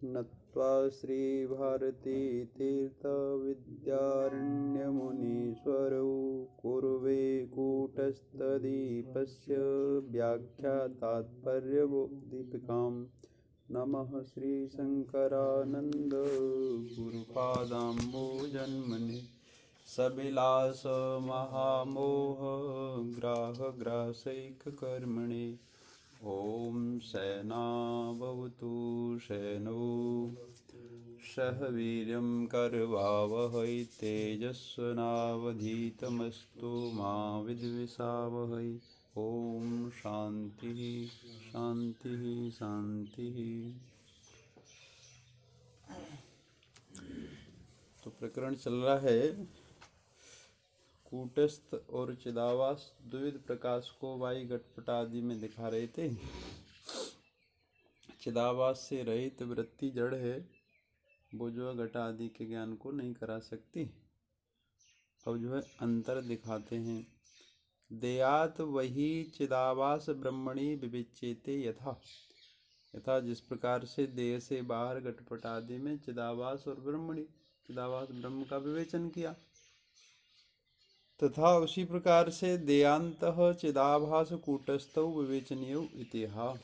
नत्वा श्रीभारतीतीर्थविद्यारण्यमुनीश्वरौ कुर्वे कूटस्थदीपस्य व्याख्यातात्पर्यदीपिकां। नमः श्रीशंकरानंद गुरुपादाम्बोजन्मने सविलास महामोह ग्राहग्रासैककर्मणे। ॐ सहनाववतु सहनौ सह वीर्यं करवावहै तेजस्विनावधीतमस्तु मा विद्विषावहै। ॐ शांति शांति शांति। तो प्रकरण चल रहा है कूटस्थ और चिदावास द्विविध प्रकाश को वायु घटपट आदि में दिखा रहे थे। चिदावास से रहित वृत्ति जड़ है, वो जो है घट आदि के ज्ञान को नहीं करा सकती। अब जो है अंतर दिखाते हैं। देयात वही चिदावास ब्रह्मणि विविच्यते यथा। यथा जिस प्रकार से देह से बाहर घटपट आदि में चिदावास और ब्रह्मणि, चिदावास ब्रह्म का विवेचन किया, तथा उसी प्रकार से देयांतः चिदाभास कूटस्थौ विवेचनीय इतिहा।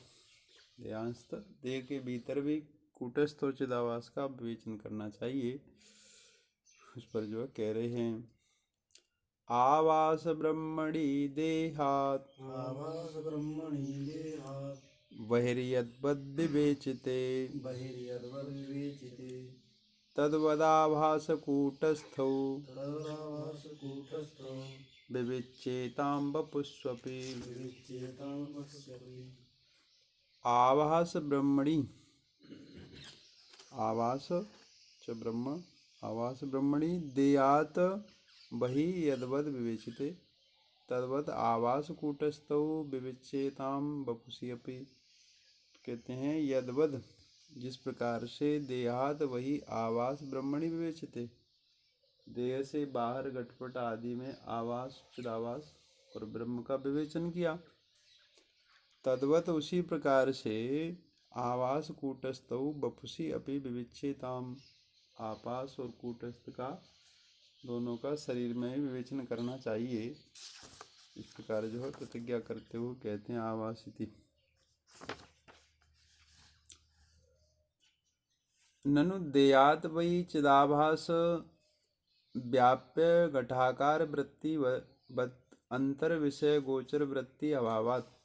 देयांत देह के भीतर भी कूटस्थ और चिदाभास का विवेचन करना चाहिए। उस पर जो कह रहे हैं, आवास ब्रह्मणि देहात् बहिर्यद्वद्विवेचिते तद्वदाभास कूटस्थौ विविच्येतां वपुष्वपि। आवास ब्रह्मणि, आवास च ब्रह्म, आवास ब्रह्मणि देयात बहि यद्वद् विवेचिते तद्वद् आवास कूटस्थौ विविच्येतां वपुषि अपि। कहते हैं यद्वद् जिस प्रकार से देहात वही आवास ब्रह्मणि विवेचिते, देह से बाहर घटपट आदि में आवास चिदावास और ब्रह्म का विवेचन किया, तद्वत उसी प्रकार से आवास कूटस्थौ वपुषि अपि विविच्येताम। आपास और कूटस्थ का दोनों का शरीर में ही विवेचन करना चाहिए। इस प्रकार जो है प्रतिज्ञा करते हुए कहते हैं आवासिति। ननु देयात वही चिदाभास व्याप्य घटाकार वृत्ति अंतर विषय गोचर वृत्ति अभावात।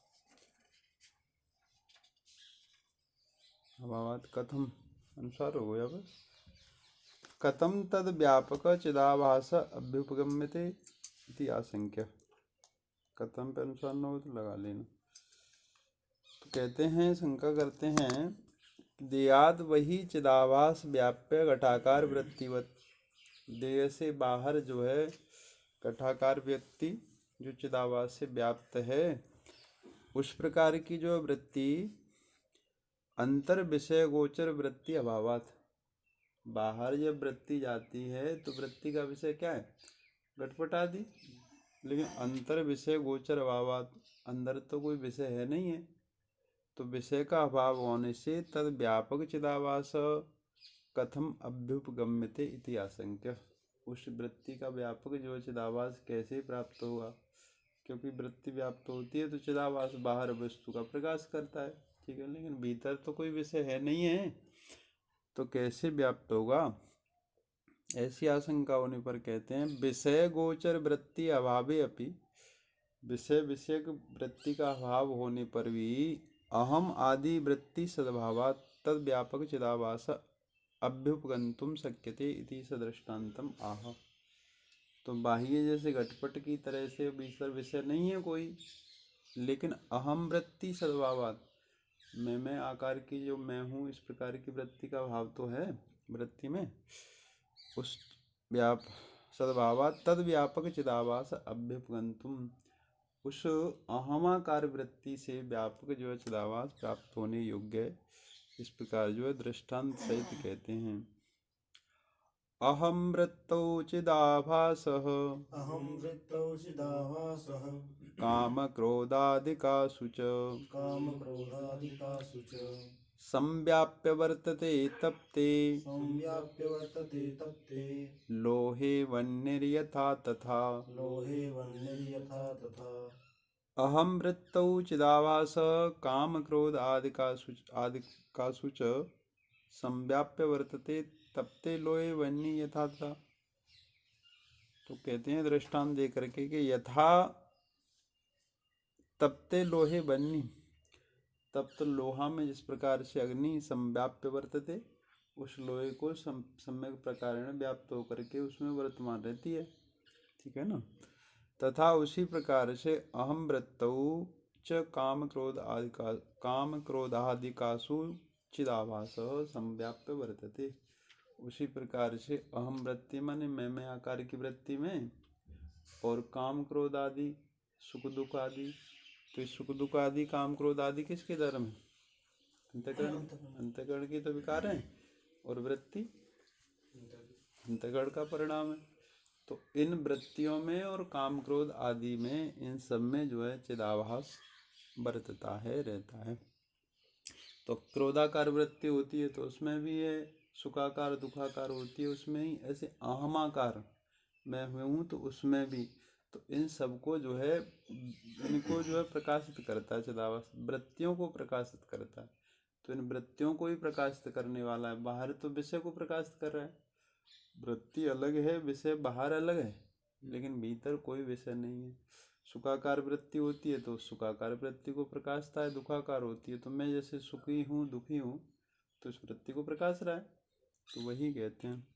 अभावात कथम अनुसार हो गया बस। कथम तद व्यापक चिदाभास अभ्युपगम्यते इति आशंक्य। कथम पे अनुसार न हो तो लगा लेना। तो कहते हैं, शंका करते हैं, देयात वही चिदाभास व्याप्य घटाकार वृत्तिवत। देह से बाहर जो है घटाकार व्यक्ति जो चिदाभास से व्याप्त है, उस प्रकार की जो वृत्ति अंतर विषय गोचर वृत्ति अभावात। बाहर जब वृत्ति जाती है तो वृत्ति का विषय क्या है? घटपट आदि। लेकिन अंतर विषय गोचर अभावात, अंदर तो कोई विषय है नहीं है, तो विषय का अभाव होने से तद व्यापक चिदाभास कथम अभ्युपगम्यते इति आशंक्य। उस वृत्ति का व्यापक जो चिदाभास कैसे प्राप्त होगा? क्योंकि वृत्ति व्याप्त होती है तो चिदाभास बाहर वस्तु का प्रकाश करता है, ठीक है, लेकिन भीतर तो कोई विषय है नहीं है, तो कैसे व्याप्त होगा? ऐसी आशंका होने पर कहते हैं, विषय गोचर वृत्ति अभावे अपि, विषय विषयक वृत्ति का अभाव होने पर भी अहम आदि वृत्ति सद्भावात् तद व्यापक चिदाभास अभ्युपगन्तुम शक्यते इति सदृष्टान्तम आह। तो बाह्य जैसे घटपट की तरह से भीतर विषय नहीं है कोई, लेकिन अहम वृत्ति सद्भावात्, मैं आकार की जो मैं हूँ, इस प्रकार की वृत्ति का भाव तो है वृत्ति में। उस सद्भावात् तद व्यापक चिदाभास अभ्युपगन्तुम, उस अहमाकार वृत्ति से व्यापक जो है चिदाभास प्राप्त होने योग्य है। इस प्रकार जो है दृष्टांत सहित कहते हैं। अहम वृत्तौ चिदाभासः काम क्रोधादिकासु च संव्याप्य वर्तते तप्ते संव्याप्य वर्तते तप्ते लोहे वह्निर्यथा तथा लोहे वह्निर्यथा तथा अहम वृत्तौ चिदाभास काम क्रोध आदिकासु च संव्याप्य वर्तते तप्ते लोहे वह्नि यथा तथा। तो कहते हैं दृष्टांत दे करके कि यथा तप्ते लोहे वह्नि, तप्त लोहा में जिस प्रकार से अग्नि संव्याप्य वर्तते, उस लोहे को सम्यक प्रकार में व्याप्त होकर के उसमें वर्तमान रहती है, ठीक है ना। तथा उसी प्रकार से अहम वृत्तौ च काम क्रोधादिकासु चिदाभास संव्याप्य वर्तते। उसी प्रकार से अहम वृत्ति माने मैं आकार की वृत्ति में, और काम क्रोध आदि सुख दुख आदि, तो सुख दुख आदि काम क्रोध आदि किसके धर्म है? अंतःकरण की तो विकार है, और वृत्ति अंतःकरण का परिणाम है। तो इन वृत्तियों में और काम क्रोध आदि में, इन सब में जो है चिदाभास बरतता है, रहता है। तो क्रोधाकार वृत्ति होती है तो उसमें भी है, सुखाकार दुखाकार होती है उसमें ही, ऐसे अहमाकार मैं हूँ तो उसमें भी। तो इन सबको जो है, इनको जो है प्रकाशित करता है चिदाभास, वृत्तियों को प्रकाशित करता है। तो इन वृत्तियों को ही प्रकाशित करने वाला है। बाहर तो विषय को प्रकाशित कर रहा है, वृत्ति अलग है, विषय बाहर अलग है, लेकिन भीतर कोई विषय नहीं है। सुखाकार वृत्ति होती है तो सुखाकार वृत्ति को प्रकाशता है, दुखाकार होती है तो मैं जैसे सुखी हूँ दुखी हूँ तो इस वृत्ति को प्रकाश रहा है। तो वही कहते हैं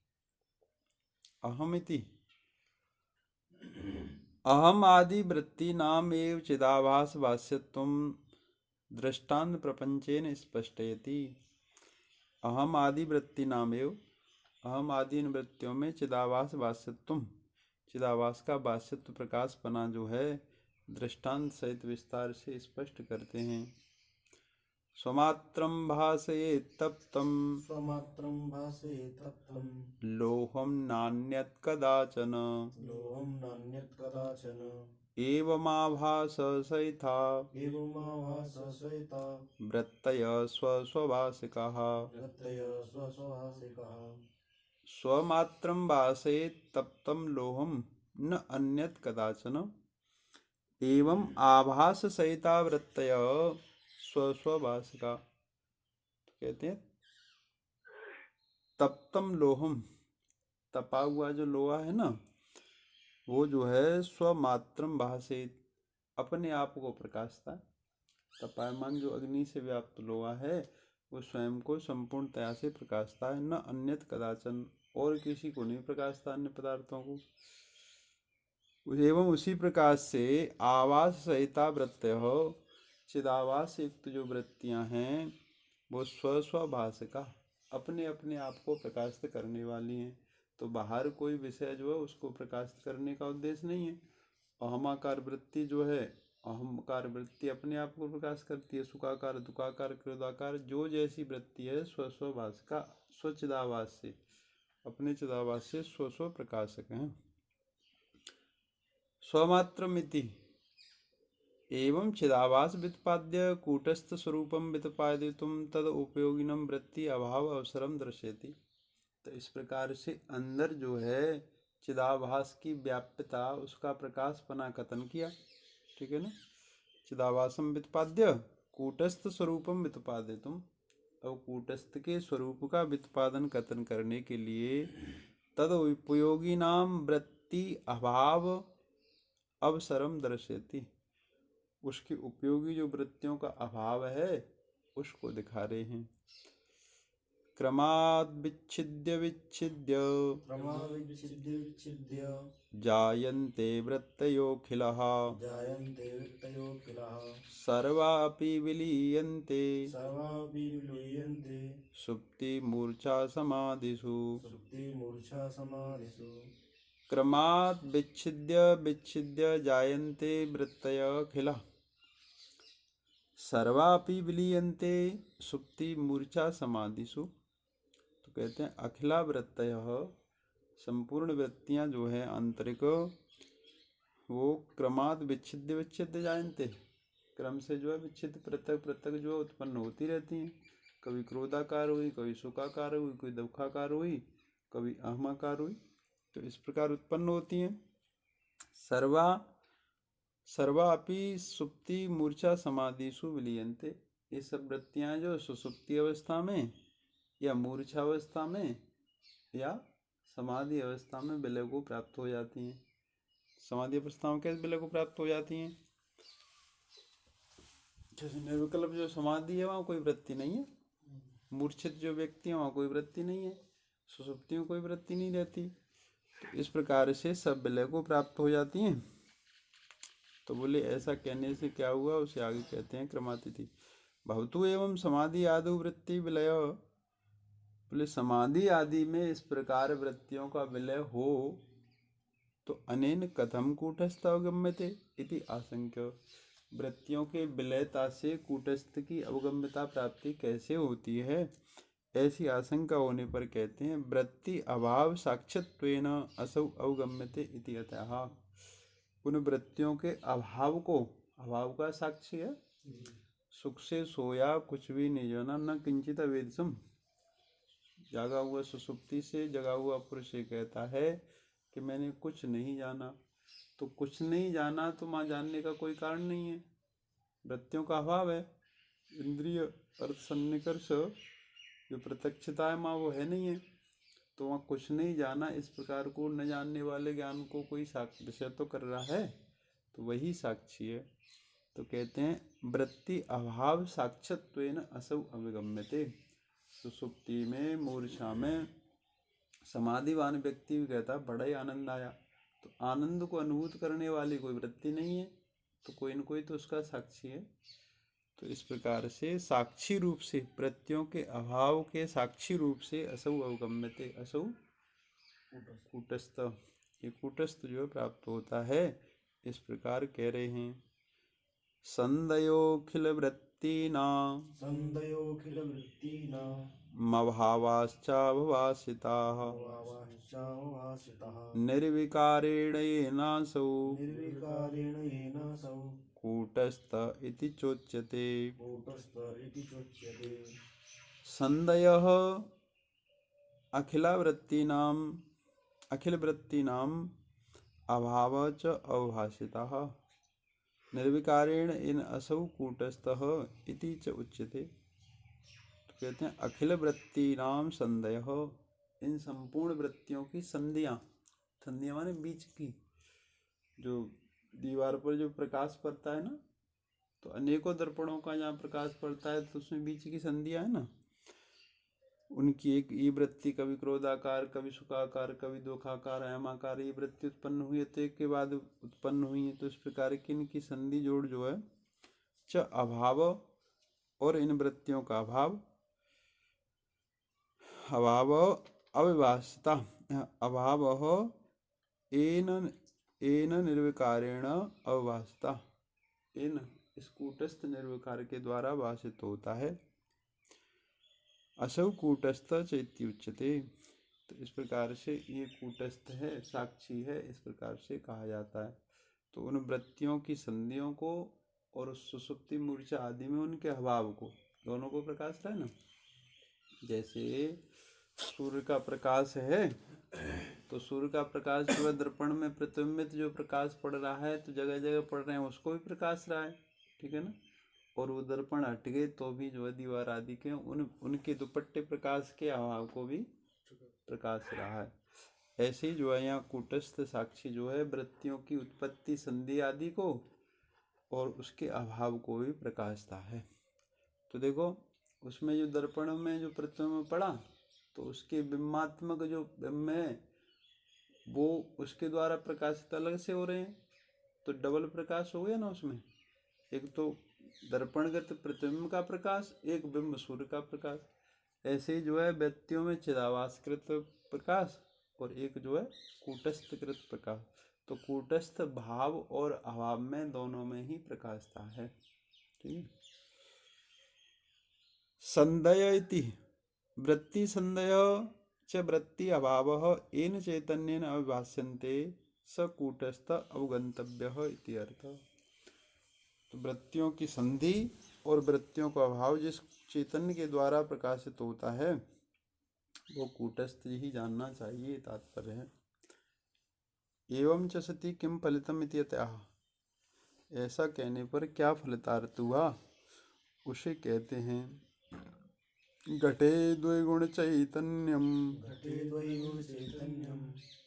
अहमिति। अहम आदि वृत्ति नाम एव चिदाभास भाष्यत्वम दृष्टांत प्रपंचेन स्पष्टयति। अहम आदि वृत्ति नाम एव, अहम आदि इन वृत्तियों में चिदाभास भाष्यत्वम, चिदाभास का भाष्यत्व प्रकाश बना जो है दृष्टांत सहित विस्तार से स्पष्ट करते हैं। स्वमात्रं भासयेत् तप्तं स्वमात्रं भासयेत् तप्तं लोहं नान्यत् कदाचन लोहं नान्यत् कदाचन एवमाभास सहिता एवमाभाससहिता वृत्तयः स्वस्वभासिकाः। वृत्तयः स्वस्वभासिकाः। स्वमात्रं भासयेत् तप्तं लोहं न अन्यत् कदाचन एवं आभास सहिता वृत्तयः स्वस्वभासिका। तो कहते हैं तप्तम लोहम, तपा हुआ जो लोहा है ना, वो जो है स्वमात्रम भासेत, अपने आप को प्रकाशता है। तपायमान जो अग्नि से व्याप्त लोहा है वो स्वयं को संपूर्णतया से प्रकाशता है, न अन्यत कदाचन, और किसी को नहीं प्रकाशता अन्य पदार्थों को। एवं उसी प्रकार से आवास सहिता वृत्तय, चिदावास युक्त जो वृत्तियां हैं वो स्वस्वभाषिका, अपने अपने आप को प्रकाशित करने वाली हैं। तो बाहर कोई विषय जो है उसको प्रकाशित करने का उद्देश्य नहीं है। अहमाकार वृत्ति जो है, अहमकार वृत्ति अपने आप को प्रकाश करती है। सुखाकार दुखाकार क्रोधाकार जो जैसी वृत्ति है स्वस्वभाषिका, स्वचिदावास से, अपने चिदावास से स्वस्व प्रकाशक हैं। स्वमात्रमिति एवं चिदाभास व्युत्पाद्य कूटस्थ स्वरूपम व्युत्पादितुम तद उपयोगिनम वृत्ति अभाव अवसरम दर्शयति। तो इस प्रकार से अंदर जो है चिदाभास की व्याप्यता, उसका प्रकाशपना कथन किया, ठीक है ना। चिदाभासम व्युत्पाद्य कूटस्थ स्वरूपम व्युत्पादितुम, अब कूटस्थ के स्वरूप का व्युत्पादन कथन करने के लिए तद उपयोगी नाम वृत्ति अभाव अवसरम दर्शयति, उसकी उपयोगी जो वृत्तियों का अभाव है उसको दिखा रहे हैं। क्रमाद् विच्छिद्य विच्छिद्य जायन्ते वृत्तयोऽखिलः जायन्ते वृत्तयोऽखिलः सर्वापि विलीयन्ते विलीयन्ते सुप्तिमूर्छा समाधिषु। सुप्तिमूर्छा समाधिषु। क्रमाद् विच्छिद्य विच्छिद्य जायन्ते वृत्तयोऽखिलः सर्वापि विलीयन्ते सुप्ति मूर्छा समाधिषु। तो कहते हैं अखिला वृत्तयः, संपूर्ण वृत्तियां जो है आंतरिक, वो क्रमाद विच्छिद्य विच्छिद्य जायन्ते, क्रम से जो है विच्छिन्न पृथक पृथक जो उत्पन्न होती रहती हैं। कभी क्रोधाकार हुई, कभी सुखाकार हुई, कोई दुखाकार हुई, कभी अहमाकार हुई, तो इस प्रकार उत्पन्न होती हैं। सर्वापि सुप्ति मूर्छा समाधिषु विलीयन्ते। ये सब वृत्तियां जो सुसुप्ति अवस्था में या मूर्छा अवस्था में या समाधि अवस्था में विलय को प्राप्त हो जाती हैं। समाधि अवस्था में कैसे विलय को प्राप्त हो जाती हैं? जैसे निर्विकल्प जो समाधि है वहाँ कोई वृत्ति नहीं है, मूर्छित जो व्यक्ति है वहाँ कोई वृत्ति नहीं है, सुसुप्ति में कोई वृत्ति नहीं रहती, तो इस प्रकार से सब विलय को प्राप्त हो जाती हैं। तो बोले ऐसा कहने से क्या हुआ, उसे आगे कहते हैं क्रमातिथि। भवतु एवं समाधि आदि वृत्ति विलय। बोले समाधि आदि में इस प्रकार वृत्तियों का विलय हो तो अनेन कथम कूटस्थ अवगम्यते इति आशंक्य। वृत्तियों के विलयता से कूटस्थ की अवगम्यता प्राप्ति कैसे होती है, ऐसी आशंका होने पर कहते हैं वृत्ति अभाव साक्षात्वेन असौ अवगम्यते इति अतः। उन वृत्तियों के अभाव को, अभाव का साक्षी है, सुख से सोया कुछ भी नहीं जाना, न किंचित अवेदसम। जागा हुआ सुसुप्ति से जगा हुआ पुरुष ये कहता है कि मैंने कुछ नहीं जाना, तो कुछ नहीं जाना तो वहाँ जानने का कोई कारण नहीं है, वृत्तियों का अभाव है। इंद्रिय अर्थ सन्निकर्ष जो प्रत्यक्षता है वहाँ वो है नहीं है, तो वहाँ कुछ नहीं जाना इस प्रकार को न जानने वाले ज्ञान को कोई विषय तो कर रहा है, तो वही साक्षी है। तो कहते हैं वृत्ति अभाव साक्षात्वेन असौ अवगम्यते। सुसुप्ति में मूर्छा में समाधिवान व्यक्ति भी कहता बड़ा ही आनंद आया, तो आनंद को अनुभूत करने वाली कोई वृत्ति नहीं है, तो कोई न कोई तो उसका साक्षी है। तो इस प्रकार से साक्षी रूप से वृत्तियों के अभाव के साक्षी रूप से असौ अवगम्यते, असौ कूटस्थ, ये कूटस्थ जो प्राप्त होता है, इस प्रकार कह रहे हैं। संदयोखिल वृत्तीनां मभावाश्चाभासिताः निर्विकारेण येनासौ कूटस्थ इति चोच्यते। संदयः अखिल वृत्तीनां अभाव च अभासितः निर्विकारेण इन असौ कूटस्थः इति च उच्यते। तो कहते हैं अखिल वृत्तीनां संदयः, इन संपूर्ण वृत्तियों की संधियाँ, संधियाँ माने बीच की, जो दीवार पर जो प्रकाश पड़ता है ना, तो अनेकों दर्पणों का जहाँ प्रकाश पड़ता है तो उसमें बीच की संधियाँ है ना, उनकी एक ये वृत्ति कभी क्रोधाकार, कभी सुखाकार, कभी दुखाकार, अहमाकार, ये वृत्ति उत्पन्न हुई है तो एक के बाद उत्पन्न हुई है। तो इस प्रकार की इनकी संधि जोड़ जो है च अभाव, और इन वृत्तियों का अभाव, अभाव अविभाषिता, अभाव एन निर्विकारेण अविभाषिता, इन इस कूटस्थ निर्विकार के द्वारा भाषित होता है। असौ कूटस्थ चैत्य उच्यते। तो इस प्रकार से ये कूटस्थ है, साक्षी है, इस प्रकार से कहा जाता है। तो उन वृत्तियों की संधियों को और उस सुसुप्ति मूर्छा आदि में उनके अभाव को, दोनों को प्रकाश है ना। जैसे सूर्य का प्रकाश है, तो सूर्य का प्रकाश जो है दर्पण में प्रतिबिंबित जो प्रकाश पड़ रहा है, तो जगह जगह पड़ रहे हैं, उसको भी प्रकाश रहा है, ठीक है ना। और वो दर्पण हट गए तो भी जो है दीवार आदि के उनके दुपट्टे प्रकाश के अभाव को भी प्रकाश रहा है। ऐसे ही जो है यहाँ कूटस्थ साक्षी जो है वृत्तियों की उत्पत्ति संधि आदि को और उसके अभाव को भी प्रकाशता है। तो देखो उसमें जो दर्पण में जो प्रतिबिंब पड़ा, तो उसके बिंबात्मक जो बिंब है वो उसके द्वारा प्रकाशित अलग से हो रहे हैं, तो डबल प्रकाश हो गया ना उसमें। एक तो दर्पणगत प्रतिबिंब का प्रकाश, एक बिंब सूर्य का प्रकाश। ऐसे ही जो है व्यक्तियों में चिदाभासकृत प्रकाश और एक जो है कूटस्थकृत प्रकाश। तो कूटस्थ भाव और अभाव में दोनों में ही प्रकाशता है, ठीक है। संदय इति वृत्ति संदय च वृत्ति अभावः येन चैतन्येन अविभाष्यन्ते स कूटस्थ अवगन्तव्यः इति अर्थ। तो वृत्तियों की संधि और वृत्तियों का अभाव जिस चैतन्य के द्वारा प्रकाशित होता है वो कूटस्थ ही जानना चाहिए, तात्पर्य है। एवं च सति किम फलितम इति यतः, ऐसा कहने पर क्या फलितार्थ हुआ, उसे कहते हैं घटे द्विगुण चैतन्यम घटे द्वैगुण चैतन्यम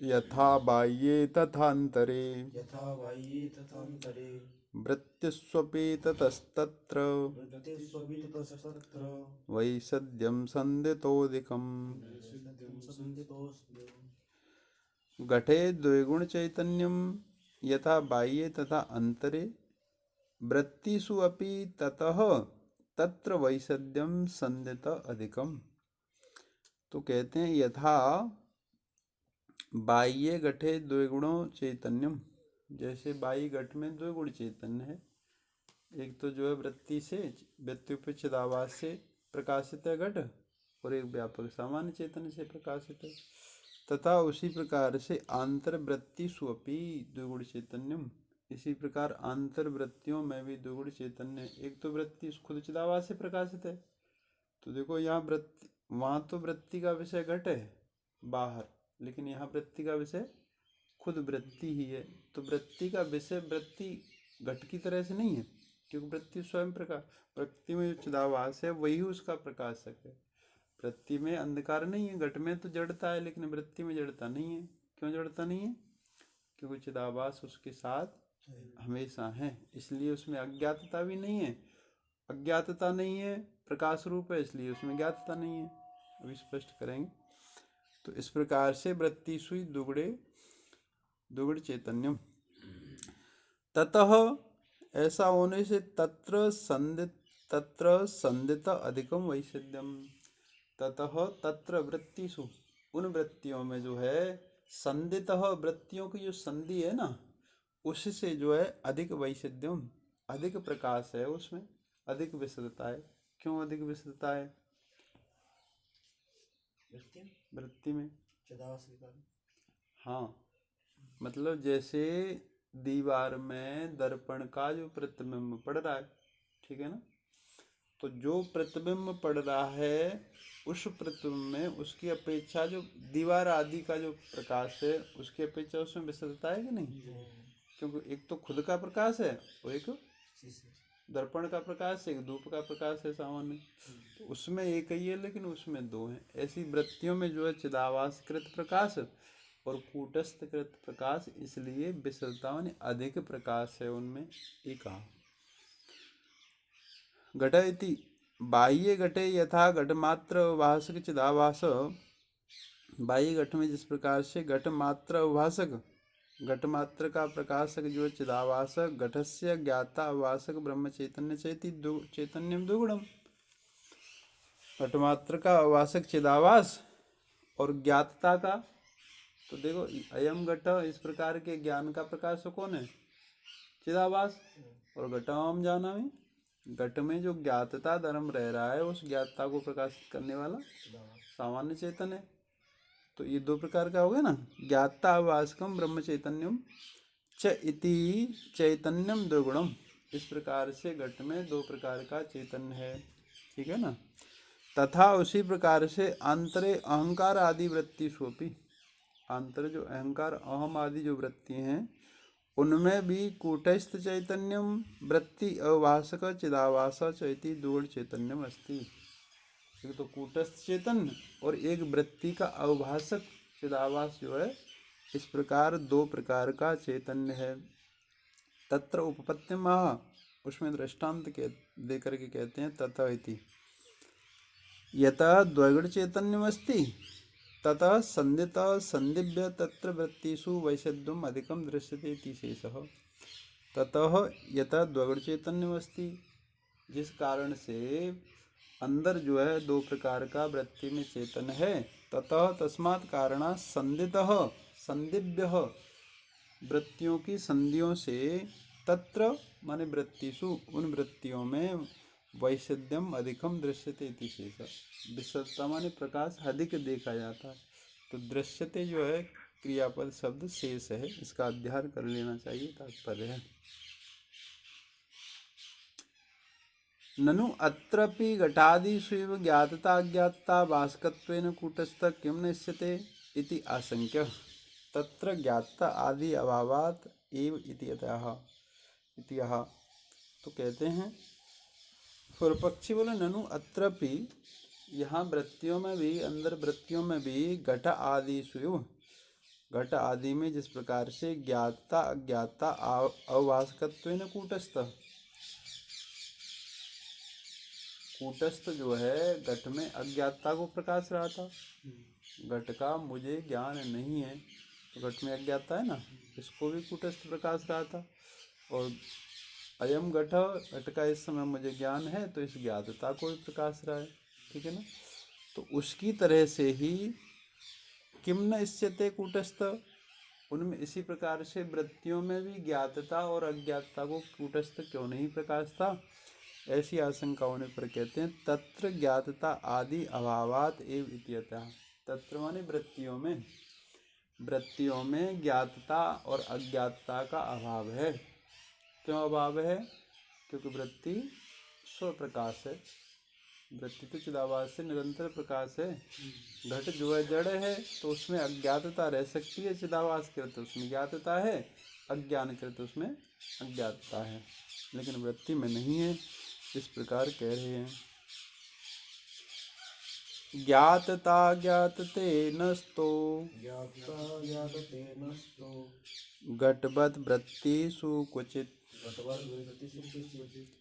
यथा बाह्ये तथान्तरे यथा बाह्ये तथान्तरे वृत्तिस्वपि ततस्तत्र वृत्तिस्वभितस्तत्र वैसद्यं संदितोऽधिकम्। सिद्धं संदितोऽस्मि। घटे द्विगुण चैतन्यम यथा बाह्ये तथा अंतरे वृत्तिषु अपि ततः तत्र वैसद्यम संदित अधिकम। तो कहते हैं यथा बाह्य घटे द्विगुणो चैतन्यम, जैसे बाह्य घट में द्विगुण चैतन्य है, एक तो जो है वृत्ति से व्यत्युपच चिदाभास से प्रकाशित है घट, और एक व्यापक सामान्य चैतन्य से प्रकाशित है। तथा उसी प्रकार से आंतर वृत्ति स्वपी द्विगुण चैतन्यम, इसी प्रकार आंतर वृत्तियों में भी द्विगुण चैतन्य, एक तो वृत्ति खुद चिदाभास से प्रकाशित है, तो देखो यहाँ वृत्ति, वहाँ तो वृत्ति का विषय घट है बाहर, लेकिन यहाँ वृत्ति का विषय खुद वृत्ति ही है। तो वृत्ति का विषय वृत्ति घट की तरह से नहीं है, क्योंकि वृत्ति स्वयं प्रकाश, वृत्ति में जो चिदाभास है वही उसका प्रकाशक है। वृत्ति में अंधकार नहीं है, घट में तो जड़ता है, लेकिन वृत्ति में जड़ता नहीं है। क्यों जड़ता नहीं है? क्योंकि चिदाभास उसके साथ हमेशा है, इसलिए उसमें अज्ञातता भी नहीं है। अज्ञातता नहीं है, प्रकाश रूप है, इसलिए उसमें ज्ञातता नहीं है। अभी स्पष्ट करेंगे। तो इस प्रकार से वृत्ति सुई दुगुण चैतन्यम ततः, ऐसा होने से तत्र संदित अधिकम वैसिद्यम, ततः तत्र वृत्तिषु, उन वृत्तियों में जो है संदित, वृत्तियों की जो संधि है ना, उससे जो है अधिक वैसिद्यम, अधिक प्रकाश है, उसमें अधिक विशदता है। क्यों अधिक विशदता है वृत्ति में? हाँ, मतलब जैसे दीवार में दर्पण का जो प्रतिबिंब पड़ रहा है, ठीक है ना, तो जो प्रतिबिंब पड़ रहा है उस प्रतिबिंब में उसकी अपेक्षा जो दीवार आदि का जो प्रकाश है उसकी अपेक्षा उसमें विशदता है कि नहीं? क्योंकि एक तो खुद का प्रकाश है और एक दर्पण का प्रकाश है, एक धूप का प्रकाश है सामान्य, तो उसमें एक ही है लेकिन उसमें दो है। ऐसी वृत्तियों में जो है चिदाभासकृत प्रकाश और कूटस्थकृत प्रकाश, इसलिए विशदता ने अधिक प्रकाश है उनमें, एक घट इति बाह्य घटे यथा घटमात्र भाषक चिदाभास, बाह्य घट में जिस प्रकार से घटमात्र भाषक, घटमात्र का प्रकाशक जो चिदाभासक, घटस्य ज्ञाता आभासक ब्रह्म चैतन्य चैतन्यम दुगुणम, घटमात्र का आभासक चिदाभास और ज्ञातता का, तो देखो अयम घट, इस प्रकार के ज्ञान का प्रकाशक कौन है? चिदाभास। और घटम जाना में, घट में जो ज्ञातता धर्म रह रहा है उस ज्ञातता को प्रकाशित करने वाला सामान्य चैतन्य है। तो ये दो प्रकार का हो गया ना, ज्ञाता आभासकम ब्रह्म चैतन्यम च इति चैतन्यम द्विगुणम, इस प्रकार से घट में दो प्रकार का चैतन्य है, ठीक है ना। तथा उसी प्रकार से अंतरे अहंकार आदि वृत्ति स्वपी, अंतर जो अहंकार अहम आदि जो वृत्ति हैं उनमें भी कूटस्थ चैतन्यम वृत्ति अभासक चिदाभास चैती दुगुण चैतन्यम अस्ति। एक तो कूटस्थ चैतन्य और एक वृत्ति का अभासक चिदाभास जो है, इस प्रकार दो प्रकार का चैतन्य है। तत्र उपपत्ति महा, उसमें दृष्टांत के दे करके कहते हैं तथा इति यतः द्वैगुण चैतन्यमस्ति ततः संदित संदिव्य तत्र वृत्तिषु वैशद्यम अधिकम दृश्यते इति शेषः। ततः यतः द्वैगुण चैतन्यमस्ति, जिस कारण से अंदर जो है दो प्रकार का वृत्ति में चैतन्य है, ततः तस्मात् कारणा संदितः संदिव्य, वृत्तियों की संधियों से, तत्र माने वृत्तिषु, उन वृत्तियों में वैशद्यम अधिकम दृश्यते इति शेषः, विशदता माने प्रकाश अधिक देखा जाता है। तो दृश्यते जो है क्रियापद शब्द शेष है, इसका अध्ययन कर लेना चाहिए, तात्पर्य है। ननु अत्रपि घटादिष्वेव ज्ञातता अज्ञातता भासकत्वेन कूटस्थः किं निश्चिते इति आशंक्य तत्र ज्ञातता आदि अभावात् एव इति यतः। तो कहते हैं पूर्व पक्षी बोले ननु अत्रपि, यहाँ वृत्तियों में भी, अंदर वृत्तियों में भी घट आदिषु, घट आदि में जिस प्रकार से ज्ञातता अज्ञातता अभासकत्वेन कूटस्थ, कूटस्थ जो है घट में अज्ञातता को प्रकाश रहा था। घट का मुझे ज्ञान नहीं है तो घट में अज्ञातता है ना, इसको भी कूटस्थ प्रकाश रहा था। और अयम घट, घट का इस समय मुझे ज्ञान है तो इस ज्ञातता को भी प्रकाश रहा है, ठीक है ना। तो उसकी तरह से ही किम न इष्यते कूटस्थ, उनमें इसी प्रकार से वृत्तियों में भी ज्ञातता और अज्ञातता को कूटस्थ क्यों नहीं प्रकाशता, ऐसी आशंका होने पर कहते हैं तत्र ज्ञातता आदि अभावात एव इत्यतः। तत्र माने वृत्तियों में, वृत्तियों में ज्ञातता और अज्ञातता का अभाव है। क्यों अभाव है? क्योंकि वृत्ति स्वप्रकाश है, वृत्ति तो चिदाभास से निरंतर प्रकाश है। घट जो है जड़ है तो उसमें अज्ञातता रह सकती है, चिदाभास कृत उसमें ज्ञातता है, अज्ञान कृत उसमें अज्ञातता है, लेकिन वृत्ति में नहीं है। इस प्रकार कह रहे हैं ज्ञातता ज्ञातते नस्तो ज्ञाता ज्ञातते नस्तो घटवद् वृत्तिषु क्वचित् घटवद् वृत्तिषु क्वचित्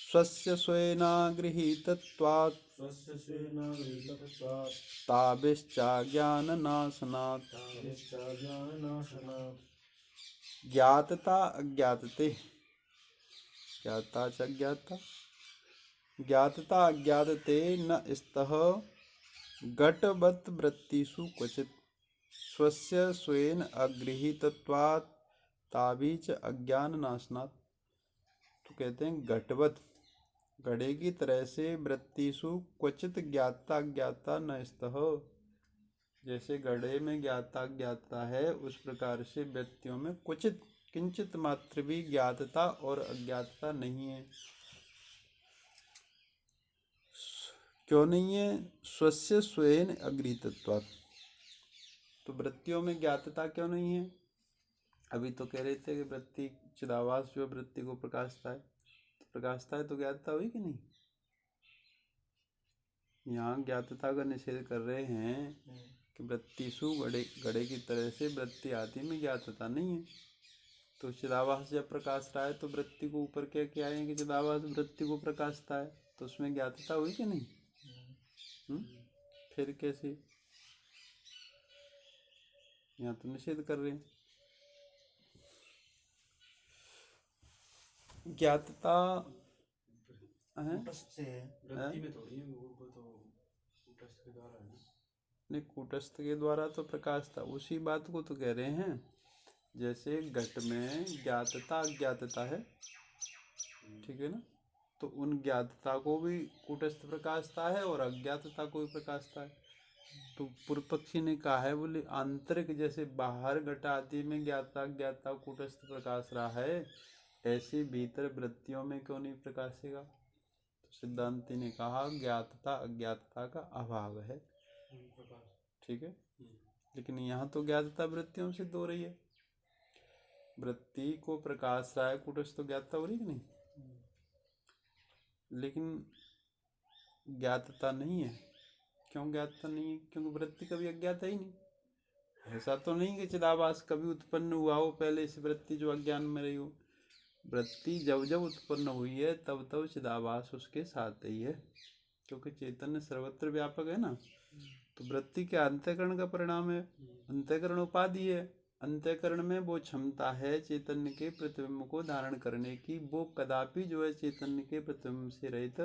स्वस्य स्वेना गृहीतत्वात् स्वस्य स्वेन गृहीतत्वात् ताभिश्चाज्ञाननाशनात् ताभिश्चाज्ञाननाशनात् ज्ञातता अज्ञातते, ज्ञाता च अज्ञाता, ज्ञातता अज्ञातते न स्तः घटवत् वृत्तिषु क्वचित् स्वस्य स्वेन अगृहीतत्वात् ताभिच अज्ञाननाशनात्। तो कहते हैं घटवत्, घड़े की तरह से वृत्तिषु क्वचित ज्ञाता ज्ञाता न स्तः, जैसे घड़े में ज्ञाता ज्ञाता है उस प्रकार से व्यक्तियों में क्वचित किंचित मात्र भी ज्ञातता और अज्ञातता नहीं है। क्यों नहीं है? स्वस्य स्वेन अगृहीतत्वात्, तो वृत्तियों में ज्ञातता क्यों नहीं है? अभी तो कह रहे थे कि वृत्ति चिदाभास जो वृत्ति को प्रकाशता है, तो प्रकाशता है तो ज्ञातता हुई कि नहीं? यहाँ ज्ञातता का निषेध कर रहे हैं कि वृत्तिषु, घड़े की तरह से वृत्ति आदि में ज्ञातता नहीं है। तो चिदाभास जब प्रकाश रहा है तो वृत्ति को ऊपर क्या क्या है कि चिदाभास वृत्ति को प्रकाशता है, तो उसमें ज्ञातता हुई कि नहीं? फिर कैसे? यहाँ तो निषेध कर रहे हैं। ज्ञातता है कूटस्थ है, वृत्ति में थोड़ी है, वो तो कूटस्थ के द्वारा है ना। नहीं, कूटस्थ के द्वारा तो प्रकाश था, उसी बात को तो कह रहे हैं। जैसे घट में ज्ञातता अज्ञातता है, ठीक है ना, तो उन ज्ञातता को भी कूटस्थ प्रकाशता है और अज्ञातता को भी प्रकाशता है। तो पूर्व पक्षी ने कहा है बोले आंतरिक, जैसे बाहर घट आदि में ज्ञाता अज्ञाता कूटस्थ प्रकाश रहा है, ऐसे भीतर वृत्तियों में क्यों नहीं प्रकाशेगा? तो सिद्धांति ने कहा ज्ञातता अज्ञातता का अभाव है, ठीक है। लेकिन यहाँ तो ज्ञातता वृत्तियों से हो रही है, वृत्ति को प्रकाश रहा है कूटस्थ, तो ज्ञातता हो रही कि नहीं? लेकिन ज्ञातता नहीं है। क्यों ज्ञातता नहीं है? क्योंकि वृत्ति कभी अज्ञात है ही नहीं। ऐसा तो नहीं कि चिदाभास कभी उत्पन्न हुआ हो पहले से वृत्ति जो अज्ञान में रही हो। वृत्ति जब जब उत्पन्न हुई है तब तब चिदाभास उसके साथ ही है, क्योंकि चैतन्य सर्वत्र व्यापक है ना। तो वृत्ति के अंतःकरण का परिणाम है, अंतःकरण उपाधि है। अंतःकरण में वो क्षमता है चैतन्य के प्रतिबिंब को धारण करने की, वो कदापि जो है चैतन्य के प्रतिबिंब से रहित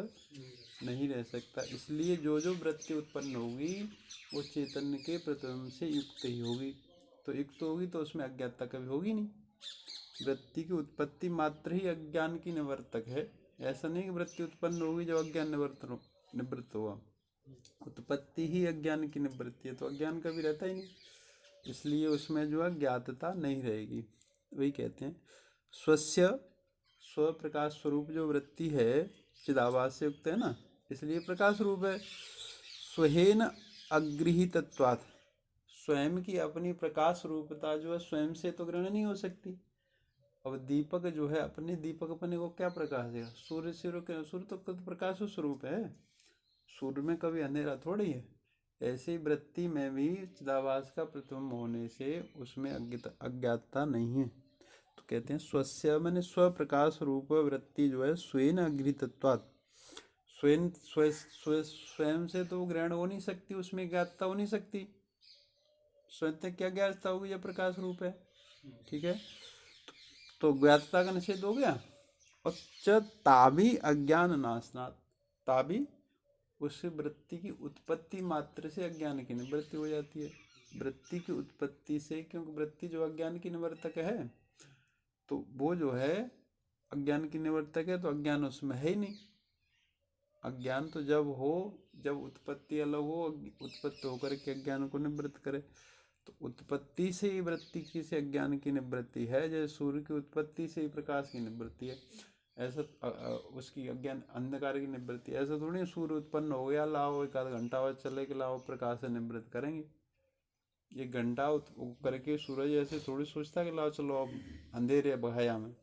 नहीं रह सकता। इसलिए जो जो वृत्ति उत्पन्न होगी वो चैतन्य के प्रतिबिंब से युक्त ही होगी। तो युक्त होगी तो उसमें अज्ञातता कभी होगी नहीं। वृत्ति की उत्पत्ति मात्र ही अज्ञान की निवर्तक है। ऐसा नहीं कि वृत्ति उत्पन्न होगी जब अज्ञान निवृत्त हुआ। उत्पत्ति ही अज्ञान की निवृत्ति है, तो अज्ञान कभी रहता ही नहीं, इसलिए उसमें जो है ज्ञातता नहीं रहेगी। वही कहते हैं स्वस्य, स्व प्रकाश स्वरूप जो वृत्ति है चिदाभास से युक्त है ना, इसलिए प्रकाश रूप है। स्वहेन अगृहीतत्वात्, स्वयं की अपनी प्रकाश रूपता जो है स्वयं से तो ग्रहण नहीं हो सकती। अब दीपक जो है अपने दीपक अपने को क्या प्रकाश देगा? सूर्य सूर्य तो खुद प्रकाश स्वरूप है, सूर्य में कभी अंधेरा थोड़ी है। ऐसी वृत्ति में भी चिदाभास का प्रतिबिंब होने से उसमें अज्ञातता नहीं है। तो कहते हैं स्वस्य मैंने स्वप्रकाश रूप वृत्ति जो है स्वयं अगृहीतत्वात्, स्वयं से तो ग्रहण हो नहीं सकती, उसमें ज्ञातता हो नहीं सकती। स्वयं तक क्या ज्ञातता होगी? यह प्रकाश रूप है, ठीक है। तो ज्ञातता का निषेध हो गया। और ताभी अज्ञान नाशनात्, ताभी उस वृत्ति की उत्पत्ति मात्र से अज्ञान की निवृत्ति हो जाती है। वृत्ति की उत्पत्ति से, क्योंकि वृत्ति जो अज्ञान की निवर्तक है, तो वो जो है अज्ञान की निवर्तक है, तो अज्ञान उसमें है ही नहीं। अज्ञान तो जब हो, जब उत्पत्ति अलग हो, उत्पत्ति होकर के अज्ञान को निवृत्त करे। तो उत्पत्ति से ही वृत्ति की से अज्ञान की निवृत्ति है, जैसे सूर्य की उत्पत्ति से ही प्रकाश की निवृत्ति है, ऐसा उसकी अज्ञान अंधकार की निवृत्ति। ऐसा थोड़ी सूर्य उत्पन्न हो गया, लाओ एक आधा घंटा बाद चले के लाओ प्रकाश से निवृत्त करेंगे। ये घंटा करके सूरज ऐसे थोड़ी सोचता कि लाओ चलो अब अंधेरे बहाया में,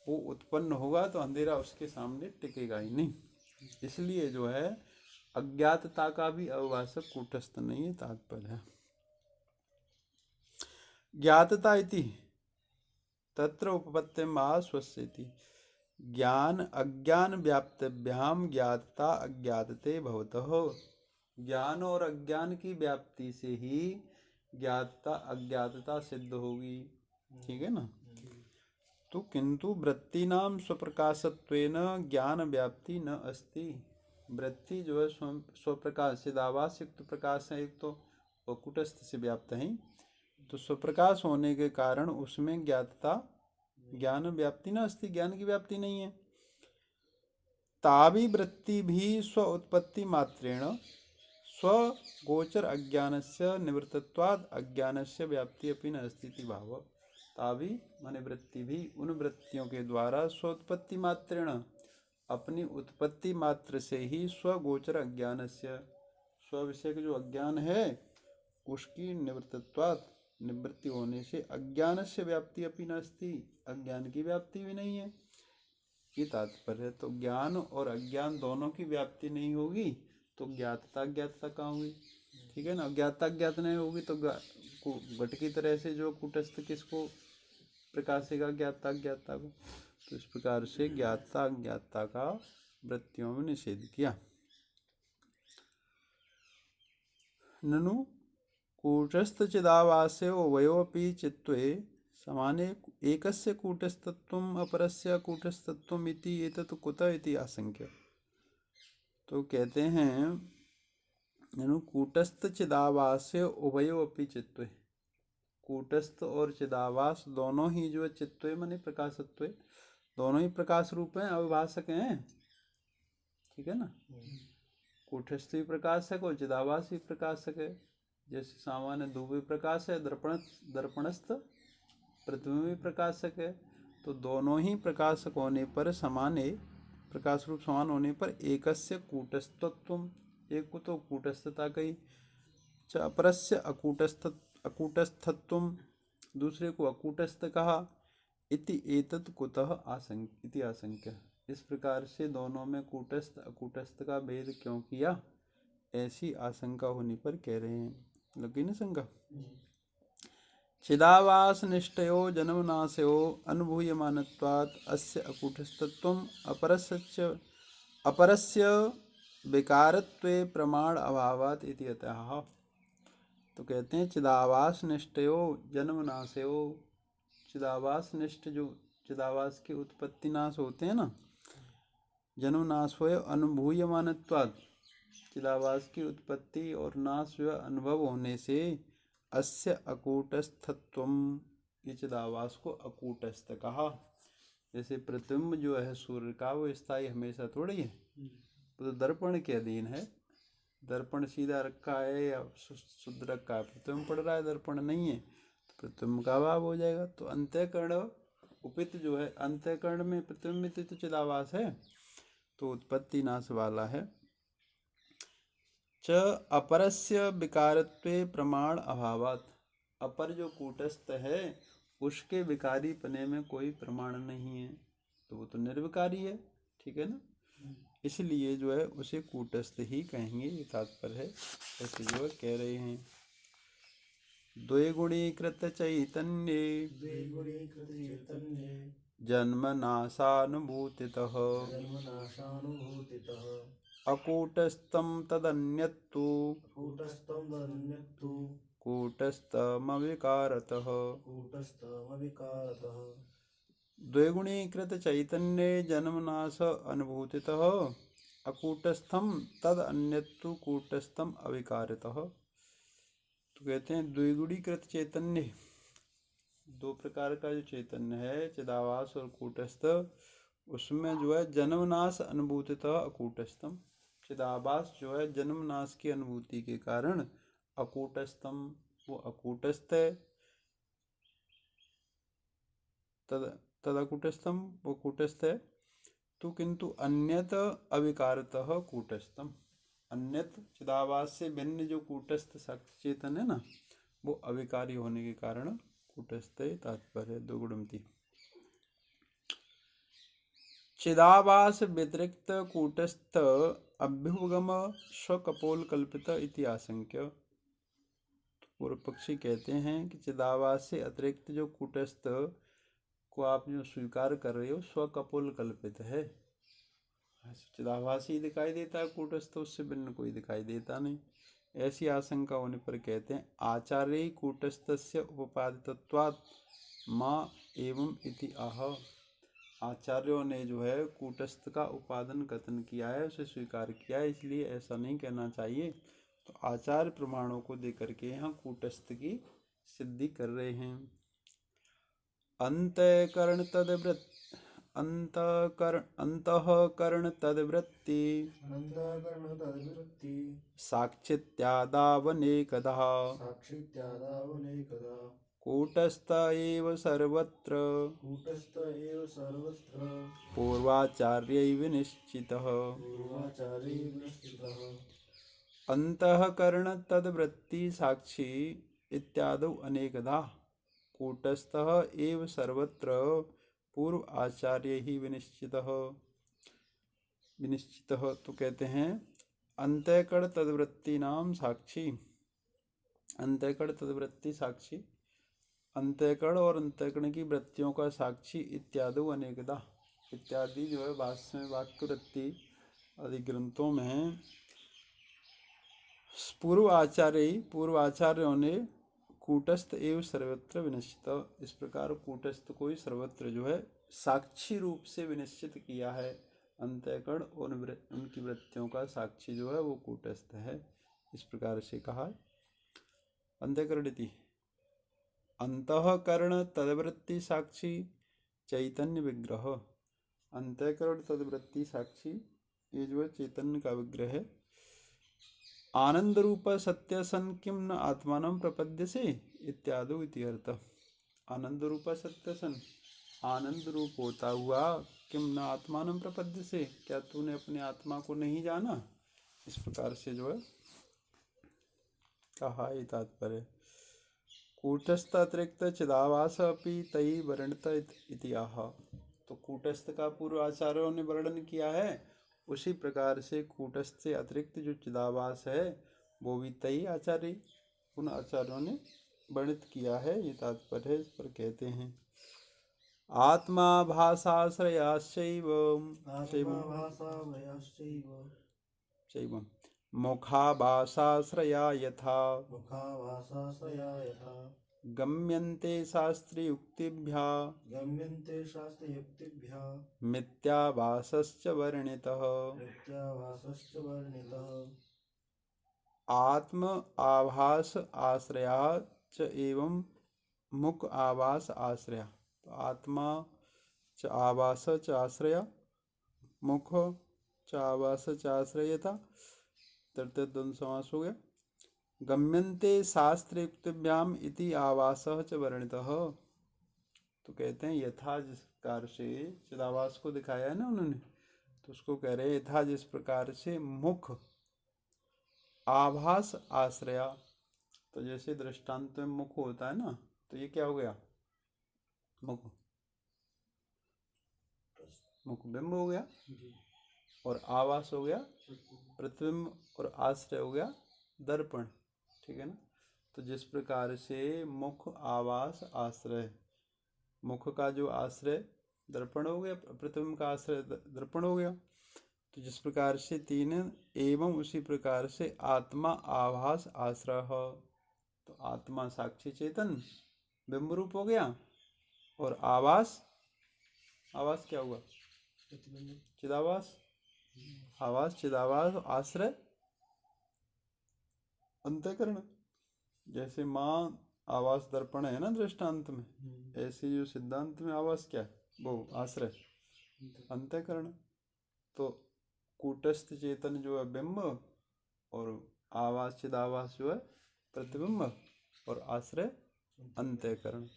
वो उत्पन्न होगा तो अंधेरा उसके सामने टिकेगा ही नहीं। इसलिए जो है अज्ञातता का भी अवभाषक कूटस्थ नहीं है, तात्पर्य है। ज्ञातता इति तत्र उपपत्तिम स्वस्यति, ज्ञान अज्ञान व्याप्तभ्याम ज्ञातता अज्ञातते भवतः। ज्ञान और अज्ञान की व्याप्ति से ही ज्ञातता अज्ञातता सिद्ध होगी, ठीक है ना। तो किंतु वृत्तिनाम स्वप्रकाशत्वेन ज्ञान व्याप्ति न अस्ति। वृत्ति जो है स्वप्रकाश चिदाभास युक्त प्रकाश है, एक तो कूटस्थ से व्याप्त है, तो स्वप्रकाश होने के कारण उसमें ज्ञातता ज्ञान व्याप्ति न अस्ति, ज्ञान की व्याप्ति नहीं है। तावी वृत्ति भी स्व उत्पत्ति मात्रेण स्वगोचर अज्ञानस्य निवृत्तत्वाद अज्ञानस्य व्याप्ति अपि न अस्ति भाव। तावी माने वृत्ति भी उन वृत्तियों के द्वारा स्वोत्पत्ति मात्रेण अपनी उत्पत्ति मात्र से ही स्वगोचर अज्ञानस्य स्व-विषय जो अज्ञान है उसकी निवृत्तत्वाद निवृत्ति होने से अज्ञानस्य व्याप्ति अपि न अस्ति, अज्ञान की व्याप्ति भी नहीं है, ये तात्पर्य है। तो ज्ञान और अज्ञान दोनों की व्याप्ति नहीं होगी तो ज्ञातता ज्ञातता कहाँ हुई, ठीक है ना। ज्ञातता ज्ञात नहीं होगी तो घट की तरह से जो कूटस्थ किसको प्रकाशेगा? ज्ञातता ज्ञातता को। तो इस प्रकार से ज्ञातता अज्ञातता का वृत्तियों में निषेध किया। ननु कूटस्थ चिदाभासे उभयोऽपि चित्ते समाने एकस्य कूटस्थत्वम् अपरस्य कूटस्थत्वम् इति एतत् कुतः इति आशंक्य। तो कहते हैं ननु कूटस्थ चिदाभासे उभयोऽपि चित्ते, कूटस्थ और चिदाभास दोनों ही जो चित्ते माने प्रकाशत्व, दोनों ही प्रकाश रूप हैं, अविभाषक हैं, ठीक है ना। कूटस्थ भी प्रकाशक और चिदाभास भी प्रकाशक है। जैसे सामान्य धूप भी प्रकाश है, दर्पणस्थ प्रतिबिंब भी प्रकाशक है। तो दोनों ही प्रकाशक होने पर समाने प्रकाश रूप समान होने पर एकस्य कूटस्थत्वम, एक को तो कूटस्थता कही, अपरस्य अकूटस्थत्वम, दूसरे को अकूटस्थ कहा। इति एतत् कुतः आशंक्य, इस प्रकार से दोनों में कूटस्थ अकूटस्थ का भेद क्यों किया, ऐसी आशंका होने पर कह रहे हैं। लगी ना शंका। चिदाभास निष्ठयो जन्मनाशयो अनुभूयमानत्वात् अस्य अकूटस्थत्वम् अपरस्य विकारत्वे प्रमाण अभावात् इति अतः। तो कहते हैं चिदाभास निष्ठयो जन्मनाशयो, चिदाभास निष्ठ जो चिदाभास के उत्पत्ति नाश होते हैं ना, जन्मनाश हो अनुभूयमानत्वात्, चिदाभास की उत्पत्ति और नाश जो अनुभव होने से अस्य अकूटस्थत्वम, ये चिदाभास को अकूटस्थ कहा। जैसे प्रतिबिंब जो है सूर्य का वो स्थायी हमेशा थोड़ी है, तो दर्पण के अधीन है। दर्पण सीधा रखा है या शुद्ध रखा है, प्रतिबिंब पड़ रहा है, दर्पण नहीं है तो प्रतिबिंब का अभाव हो जाएगा। तो अंतःकरण उपित जो है, अंतःकरण में प्रतिबिंबित तो चिदाभास है, तो उत्पत्ति नाश वाला है। च अपरस्य विकारत्वे प्रमाण अभावात्, अपर जो कूटस्थ है उसके विकारी पने में कोई प्रमाण नहीं है, तो वो तो निर्विकारी है, ठीक है ना। इसलिए जो है उसे कूटस्थ ही कहेंगे, ये तात्पर्य है, ऐसे जो है कह रहे हैं। द्विगुणीकृत चैतन्ये जन्मनाशानुभूतितः अकूटस्थं तदन्यत्तु कूटस्थमविकारतः। द्विगुणीकृत चैतन्ये जन्मनाश अनुभूतितः अकूटस्थम तद अन्यत्तु कूटस्थम अविकारतः। तो कहते हैं द्विगुणीकृत चैतन्य, दो प्रकार का जो चैतन्य है चिदाभास और कूटस्थ, उसमें जो है जन्मनाश अनुभूतितः अकूटस्थम, चिदाभास जो है जन्मनाश की अनुभूति के कारण अकूटस्थम, वो अकूटस्थ है, तद अकूटस्थम, वो कूटस्थ है। तो किंतु अन्यत अविकारतः कूटस्थम, अन्यत चिदाभास से भिन्न जो कूटस्थ चेतन है ना, वो अविकारी होने के कारण कूटस्थ है, तात्पर्य दो गुणमती। चिदाभास व्यतिरिक्त कूटस्थ अभ्युपगम स्वकपोल कल्पित इति आशंक्य। पूर्व पक्षी कहते हैं कि चिदाभास से अतिरिक्त जो कूटस्थ को आप जो स्वीकार कर रहे हो स्वकपोल कल्पित है, चिदाभास ही दिखाई देता है, कूटस्थ उससे भिन्न कोई दिखाई देता नहीं। ऐसी आशंका होने पर कहते हैं आचार्य कूटस्थस्य उपपादितत्वात् माँ एवं इति आह। आचार्यों ने जो है कूटस्थ का उपादन कथन किया है, उसे स्वीकार किया है, इसलिए ऐसा नहीं कहना चाहिए। तो आचार्य प्रमाणों को देकर के यहाँ कूटस्थ की सिद्धि कर रहे हैं। अंतःकरण तद्वृत्ति साक्षित्यादावनेकधा कूटस्थ एव सर्वत्र पूर्वाचार्यै विनिश्चितः। अंतःकरण तद्वृत्ति साक्षी इत्यादौ अनेकधा कूटस्थः एव सर्वत्र पूर्व आचार्य ही विनिश्चितः। तो कहते हैं अंतःकरण तद्वृत्ति नाम साक्षी, अंतःकरण तद्वृत्ति साक्षी, अंतःकरण और अंतःकरण की वृत्तियों का साक्षी इत्यादि अनेकदा, इत्यादि जो है भाष्य में वाक्य वृत्ति आदि ग्रंथों में है। पूर्व आचार्यों ने कूटस्थ एवं सर्वत्र विनिश्चित, इस प्रकार कूटस्थ को ही सर्वत्र जो है साक्षी रूप से विनिश्चित किया है। अंतःकरण और उनकी वृत्तियों का साक्षी जो है वो कूटस्थ है, इस प्रकार से कहा। अंतःकरण इति अंतःकरण तद्वृत्ति साक्षी चैतन्य विग्रह। अंतःकरण तद्वृत्ति साक्षी ये जो है चैतन्य का विग्रह है। आनंद रूप सत्य सन किम न आत्मानं प्रपद्यसे इत्यादि इति अर्थ। आनंद रूप सत्य सन, आनंद रूप होता हुआ किम न आत्मानं प्रपद्यसे, क्या तूने अपने आत्मा को नहीं जाना, इस प्रकार से जो है कहा। ये तात्पर्य कूटस्थ अतिरिक्त चिदाभास अपि तई वर्णित इति आह। तो कूटस्थ का पूर्व आचार्यों ने वर्णन किया है, उसी प्रकार से कूटस्थ से अतिरिक्त जो चिदाभास है वो भी तई आचार्य, उन आचार्यों ने वर्णित किया है, ये तात्पर्य है। इस पर कहते हैं आत्मा भाषाश्रयाश्चैव मुखाभासाश्रया यथा गम्यन्ते शास्त्रयुक्तिभ्यः मिथ्याभासश्च वर्णितः। आत्म आभास आश्रया च एवं मुख आभास आश्रया। तो आत्मा च आभास च आश्रया, मुख च आभास च आश्रयता, तृतीय द्वंद्व समास हो गया। गम्यन्ते शास्त्रयुक्तिभ्याम इति आभासः च वर्णितः। तो कहते हैं यथा जिस प्रकार से चिदाभास को दिखाया है ना उन्होंने, तो उसको कह रहे था जिस प्रकार से मुख आभास आश्रया, तो जैसे दृष्टांत में मुख होता है ना, तो ये क्या हो गया, मुख बिंब हो गया, और आवास हो गया प्रतिबिंब, और आश्रय हो गया दर्पण, ठीक है ना। तो जिस प्रकार से मुख आवास आश्रय, मुख का जो आश्रय दर्पण हो गया, प्रतिबिंब का आश्रय दर्पण हो गया, तो जिस प्रकार से तीन, एवं उसी प्रकार से आत्मा आभास आश्रय, तो आत्मा साक्षी चेतन बिंब रूप हो गया, और आवास क्या हुआ, चिदावास, आवास चिदावास, आश्रय अंतःकरण। जैसे माँ आवास दर्पण है ना दृष्टांत में, ऐसे जो सिद्धांत में आवास क्या है, वो आश्रय अंतःकरण। तो कूटस्थ चेतन जो है बिंब, और आवास चिदावास जो है प्रतिबिंब, और आश्रय अंतःकरण।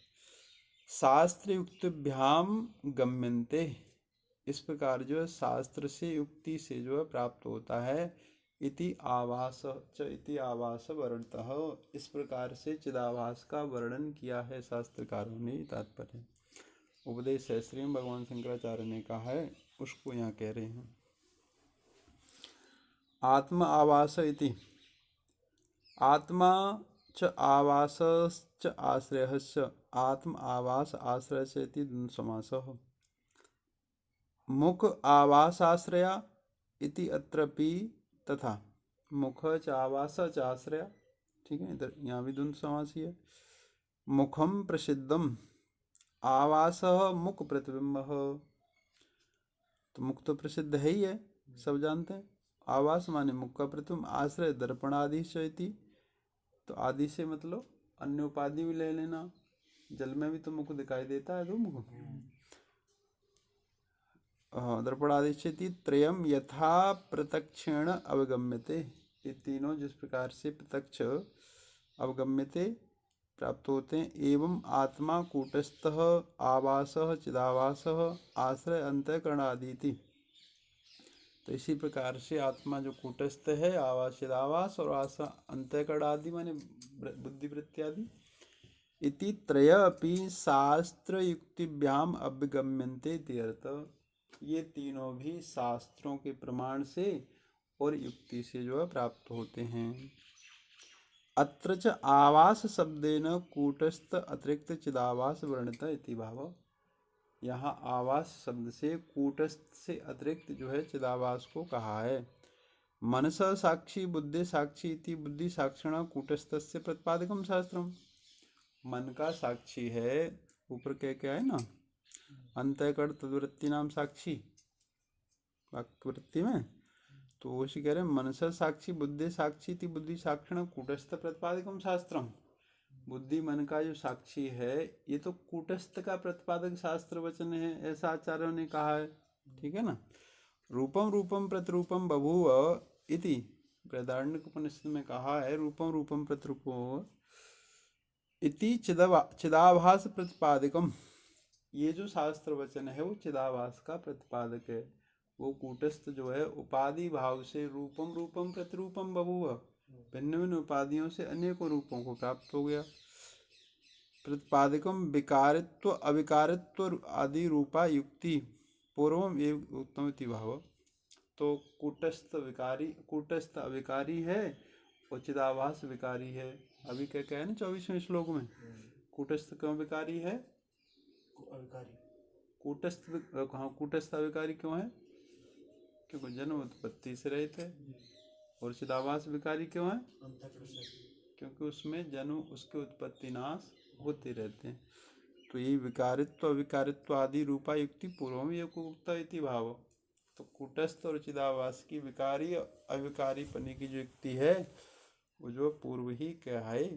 शास्त्र युक्तिभ्याम गम्यन्ते, इस प्रकार जो है शास्त्र से युक्ति से जो है प्राप्त होता है। इति आभास च इति आभास वर्णतः, इस प्रकार से चिदाभास का वर्णन किया है शास्त्रकारों ने, तात्पर्य उपदेश है श्री भगवान शंकराचार्य ने कहा है, उसको यहाँ कह रहे हैं। आत्म आवास इति, आत्मा च आवास च आश्रयस्य, आत्म आवास आश्रय से इति द्वन्द्व समासः। मुख आवास आश्रया इति अत्रपि तथा, मुख च आवास च आश्रया, ठीक है, इधर यहाँ भी द्वन्द्व समास ही है। मुखम प्रसिद्धम आवास मुख प्रतिबिंब, तो मुख तो प्रसिद्ध है ही है, सब जानते हैं। आवास माने मुख का प्रतिबिंब, आश्रय दर्पण आदि से, तो आदि से मतलब अन्य उपाधि भी ले लेना, जल में भी तो मुख दिखाई देता है, दो मुख, दर्पण आदि से त्रयम यथा प्रत्यक्षेण अवगम्यते, ये तीनों जिस प्रकार से प्रत्यक्ष अवगम्यते प्राप्त होते हैं। एवं आत्मा कूटस्थः आवासः चिदावासः आश्रय अंतःकरण आदि, तो इसी प्रकार से आत्मा जो कूटस्थ है, आवास चिदावास और आश्रय अंतःकरण आदि माने बुद्धि वृत्ति आदि, इति त्रय अपि शास्त्र युक्तिभ्याम अवगम्यन्ते इति अर्थ, ये तीनों भी शास्त्रों के प्रमाण से और युक्ति से जो है प्राप्त होते हैं। अत्र च आवास शब्देन कूटस्थ अतिरिक्त चिदावास वर्णित इति भाव, यहाँ आवास शब्द से कूटस्थ से अतिरिक्त जो है चिदावास को कहा है। मनस साक्षी बुद्धि साक्षी इति बुद्धि साक्षिण कूटस्थस्य प्रतिपादकम शास्त्रम, मन का साक्षी है, ऊपर क्या है ना, अंतःकरण तद्वृत्ति नाम साक्षी वाक्यवृत्ति में, तो वो कह रहे हैं मनस साक्षी बुद्धि साक्षी थी बुद्धि साक्षिण कूटस्थ प्रतिपादकम शास्त्रम, बुद्धि मन का जो साक्षी है, ये तो कूटस्थ का प्रतिपादक शास्त्र वचन है, ऐसा आचार्यों ने कहा है, ठीक है ना। रूपम रूपम प्रतिरूपम बभूव इति, बृहदारण्यक उपनिषद में कहा है, रूपम रूपम प्रतिरूपो इति चिदाभास प्रतिपादकम, ये जो शास्त्र वचन है वो चिदाभास का प्रतिपादक है। वो कूटस्थ जो है उपाधि भाव से रूपम रूपम प्रतिरूपम बभूव, भिन्न भिन्न उपाधियों से अनेकों रूपों को प्राप्त हो गया। प्रतिपादकम विकारित्व अविकारित्व आदि रूपा युक्ति पूर्वम एवं उत्तम इति भाव, तो कूटस्थ अविकारी है और चिदाभास विकारी है। अभी क्या है ना 24वें श्लोक में, कूटस्थ क्यों विकारी है, कूटस्थ अविकारी क्यों है, क्योंकि जन्म उत्पत्ति से रहित है। और चिदाभास विकारी क्यों है, क्योंकि उसमें जन्म उसके उत्पत्ति नाश होते रहते हैं। तो ये विकारित्व अविकारित्व आदि रूपा युक्ति पूर्व युक्ता इति भाव, तो कूटस्थ और चिदाभास की विकारी अविकारी पने की जो युक्ति है वो जो पूर्व ही क्या है